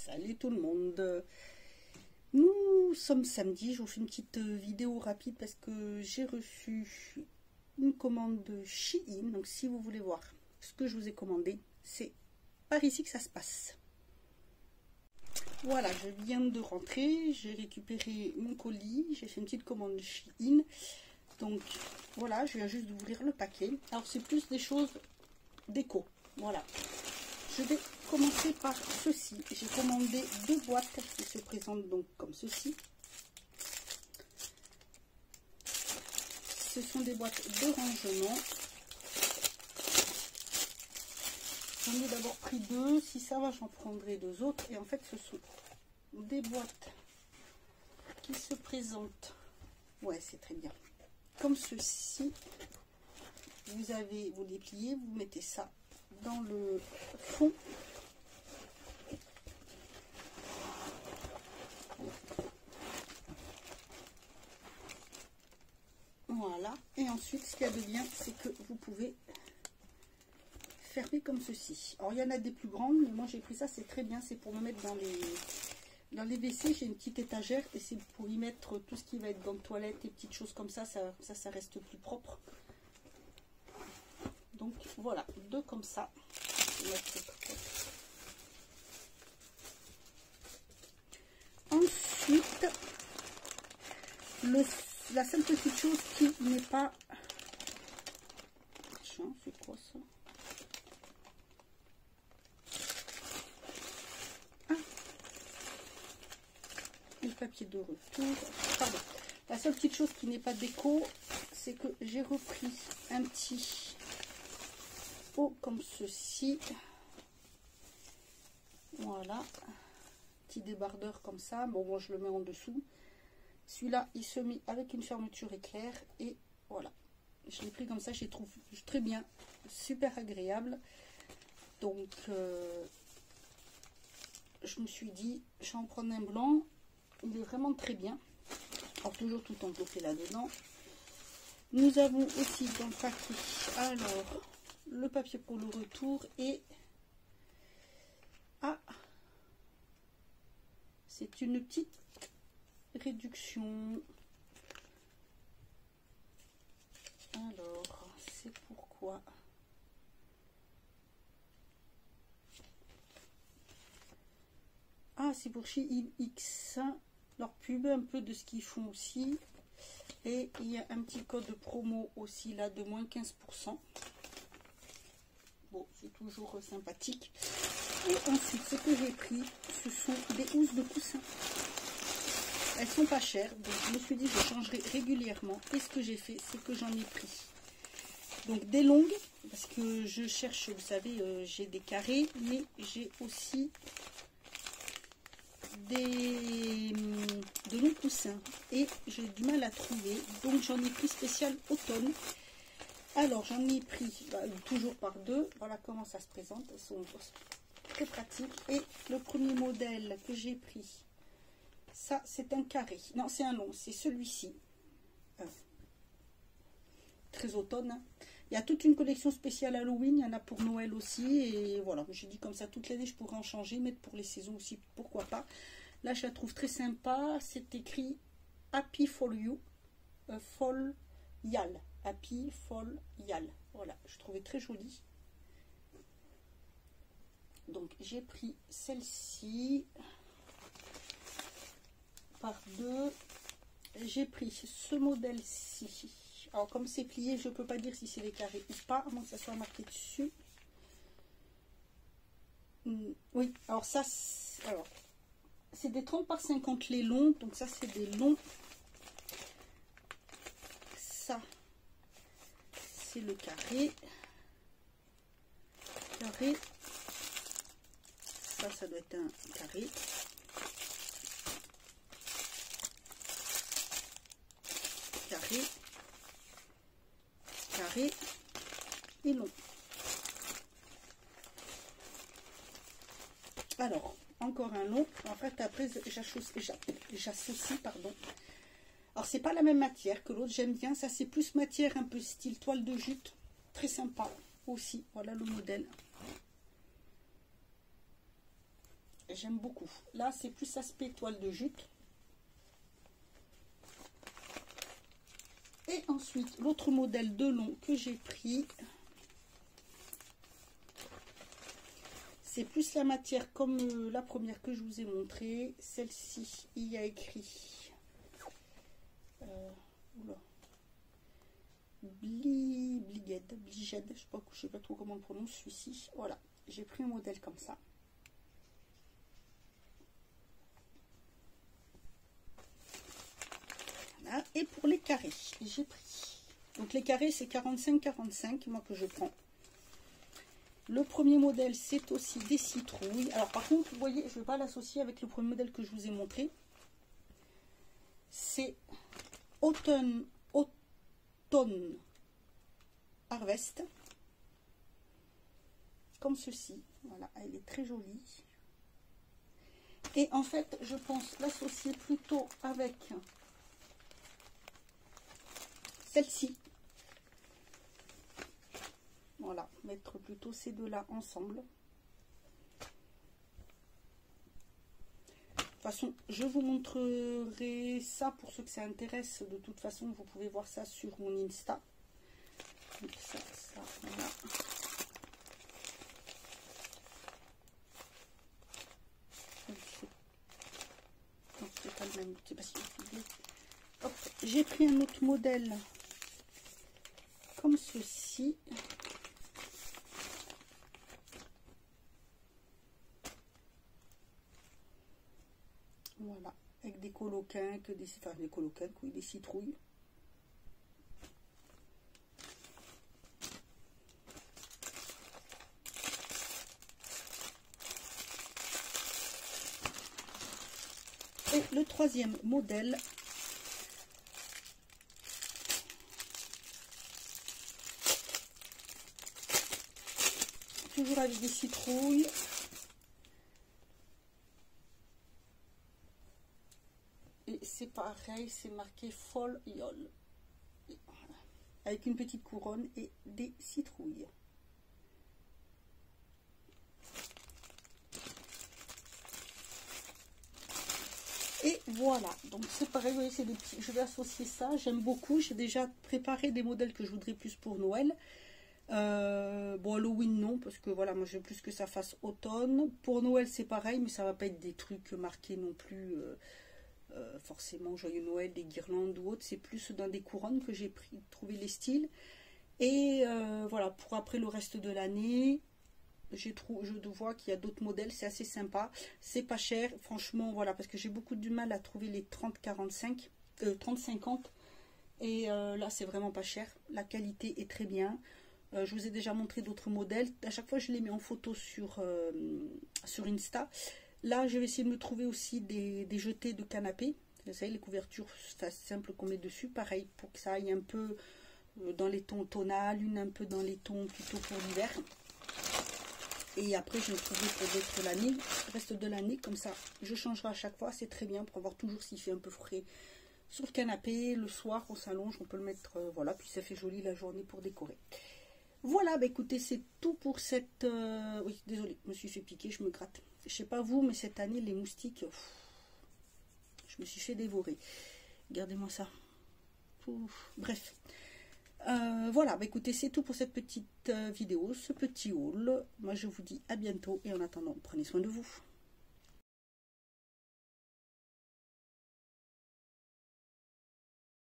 Salut tout le monde. Nous sommes samedi, je vous fais une petite vidéo rapide parce que j'ai reçu une commande de Shein. Donc si vous voulez voir ce que je vous ai commandé, c'est par ici que ça se passe. Voilà, je viens de rentrer, j'ai récupéré mon colis, j'ai fait une petite commande de Shein. Donc voilà, je viens juste d'ouvrir le paquet. Alors c'est plus des choses déco, voilà. Je vais commencer par ceci. J'ai commandé 2 boîtes qui se présentent donc comme ceci. Ce sont des boîtes de rangement. J'en ai d'abord pris 2. Si ça va, j'en prendrai 2 autres. Et en fait, ce sont des boîtes qui se présentent. Ouais, c'est très bien. Comme ceci. Vous les pliez, vous mettez ça dans le fond. Voilà. Et ensuite, ce qu'il y a de bien, c'est que vous pouvez fermer comme ceci. Alors, il y en a des plus grandes, mais moi, j'ai pris ça. C'est très bien. C'est pour me mettre dans les WC. J'ai une petite étagère et c'est pour y mettre tout ce qui va être dans les toilettes et petites choses comme ça. Ça reste plus propre. Donc, voilà. 2 comme ça. Ensuite, la seule petite chose qui n'est pas... Tiens, c'est quoi ça? Ah, le papier de retour. Pardon. La seule petite chose qui n'est pas déco, c'est que j'ai repris un petit pot comme ceci. Voilà. Petit débardeur comme ça. Bon, moi je le mets en dessous. Celui-là, il se met avec une fermeture éclair. Et voilà. Je l'ai pris comme ça. Je les trouve très bien. Super agréable. Donc, je me suis dit, je vais en prendre un blanc. Il est vraiment très bien. Alors, toujours tout enveloppé là-dedans. Nous avons aussi dans le paquet, alors, le papier pour le retour et... Ah, c'est une petite réduction. Alors, c'est pourquoi? Ah, c'est pour Shein X. Leur pub, un peu de ce qu'ils font aussi. Et il y a un petit code promo aussi là de moins 15%. Bon, c'est toujours sympathique. Et ensuite, ce que j'ai pris, ce sont des housses de coussin. Elles sont pas chères, donc je me suis dit je changerai régulièrement. Et ce que j'ai fait, c'est que j'en ai pris. Donc des longues, parce que je cherche, vous savez, j'ai des carrés, mais j'ai aussi de longs coussins. Et j'ai du mal à trouver, donc j'en ai pris spécial automne. Alors j'en ai pris toujours par 2. Voilà comment ça se présente. Elles sont très pratiques. Et le premier modèle que j'ai pris, ça c'est un carré. Non, c'est un long. C'est celui-ci. Très automne. Hein. Il y a toute une collection spéciale Halloween. Il y en a pour Noël aussi. Et voilà, j'ai dit comme ça toute l'année je pourrais en changer. Mettre pour les saisons aussi, pourquoi pas. Là je la trouve très sympa. C'est écrit Happy for You. Fall Yal. Happy Fall Yal. Voilà, je trouvais très jolie. Donc j'ai pris celle-ci par 2. J'ai pris ce modèle-ci. Alors comme c'est plié, je peux pas dire si c'est des carrés ou pas, à moins que ça soit marqué dessus. Oui, alors ça, c'est des 30 par 50 les longs, donc ça c'est des longs. Ça, c'est le carré. Carré. Ça doit être un carré. Carré. Carré. Et long. Alors, encore un long. En fait, après, j'associe, pardon. Alors, c'est pas la même matière que l'autre. J'aime bien. Ça, c'est plus matière un peu style toile de jute. Très sympa aussi. Voilà le modèle. j'aime beaucoup. Là, c'est plus aspect toile de jute. Et ensuite, l'autre modèle de long que j'ai pris, c'est plus la matière comme la première que je vous ai montrée. Celle-ci, il y a écrit Bliged, je sais pas trop comment on prononce celui-ci. Voilà, j'ai pris un modèle comme ça. Voilà. Et pour les carrés, j'ai pris. Donc les carrés, c'est 45-45, moi que je prends. Le premier modèle, c'est aussi des citrouilles. Alors par contre, vous voyez, je ne vais pas l'associer avec le premier modèle que je vous ai montré. C'est Autumn Harvest. Comme ceci. Voilà, elle est très jolie. Et en fait, je pense l'associer plutôt avec celle-ci. Voilà, mettre plutôt ces deux-là ensemble. De toute façon, je vous montrerai ça pour ceux que ça intéresse. De toute façon, vous pouvez voir ça sur mon Insta. Donc ça, voilà. Non, c'est pas le même. C'est pas si hop, j'ai pris un autre modèle comme ceci. Voilà, avec des coloquins, des coloquins, oui, des citrouilles. Et le troisième modèle, toujours avec des citrouilles. Et c'est pareil, c'est marqué Fall Yol. Avec une petite couronne et des citrouilles. Et voilà, donc c'est pareil, vous voyez, c'est des petits. Je vais associer ça, j'aime beaucoup. J'ai déjà préparé des modèles que je voudrais plus pour Noël. Bon, Halloween non, parce que voilà, moi je veux plus que ça fasse automne. Pour Noël c'est pareil, mais ça va pas être des trucs marqués non plus forcément joyeux Noël, des guirlandes ou autre. C'est plus dans des couronnes que j'ai trouvé les styles. Et voilà, pour après le reste de l'année, je vois qu'il y a d'autres modèles, c'est assez sympa, c'est pas cher, franchement, voilà, parce que j'ai beaucoup de mal à trouver les 30-45, 30-50, et là c'est vraiment pas cher, la qualité est très bien. Je vous ai déjà montré d'autres modèles, à chaque fois je les mets en photo sur Insta. Là je vais essayer de me trouver aussi des jetés de canapé, vous savez, les couvertures simples qu'on met dessus, pareil, pour que ça aille un peu dans les tons tonales, une un peu dans les tons plutôt pour l'hiver. Et après, je vais trouver pour d'autres l'année, le reste de l'année, comme ça, je changerai à chaque fois. C'est très bien pour avoir toujours, s'il fait un peu frais, sur le canapé, le soir, on s'allonge, on peut le mettre, voilà, puis ça fait joli la journée pour décorer. Voilà, bah écoutez, c'est tout pour cette... oui, désolé, je me suis fait piquer, je me gratte. Je sais pas vous, mais cette année, les moustiques, je me suis fait dévorer. Regardez-moi ça. Bref. Voilà, bah écoutez, c'est tout pour cette petite vidéo, ce petit haul. Moi, je vous dis à bientôt et en attendant, prenez soin de vous.